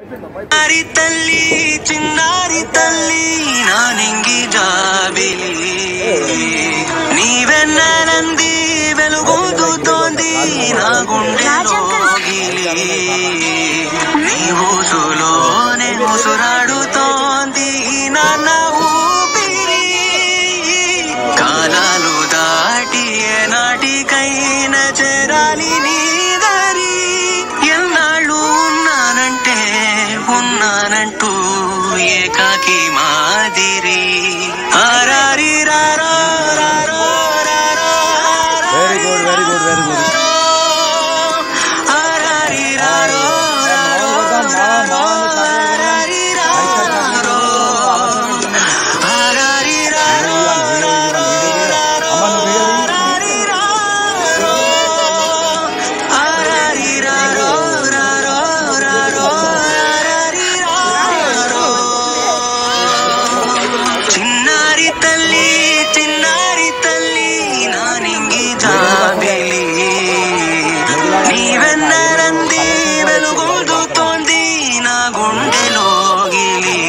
తల్లి చిన్నారి తల్లి నా నింగి జాబిలి నీవెన్ననంది వెలుగుతోంది నా గుండెలోగిలి నీ ఊసులోనే ఊసురాడుతోంది నాన్న ఊపిరి కాలాలు దాటి నాటికైనా చేరాలి నీ దారి ఎన్నాళ్ళు ఉన్నానంటూ ఏకాకి మాదిరి ఆరారి రారో రారో రారో very good very good very good ఆరారి రారో రారో రారో ఆరారి రారో ఆరారి రారో రారో ఆరారి రారో ఆరారి రారో రారో రారో ఆరారి రారో చిన్నారి తల్లి నా నింగి జాబిలి నీవెన్నరంది వెలుగుతోంది నా గుండెలోగిలి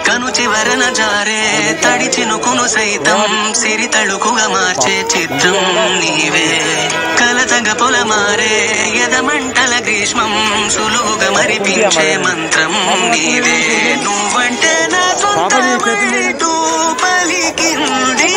కను చివరన జారే తడి చినుకును సైతం సిరి తళుకుగా మార్చే చిత్రం నీవే కలతగ పొలమారే ఎదమంటల గ్రీష్మం సులువుగా మరిపించే మంత్రం నీవే నువ్వంటే నా సొంతమంటూ పలికింది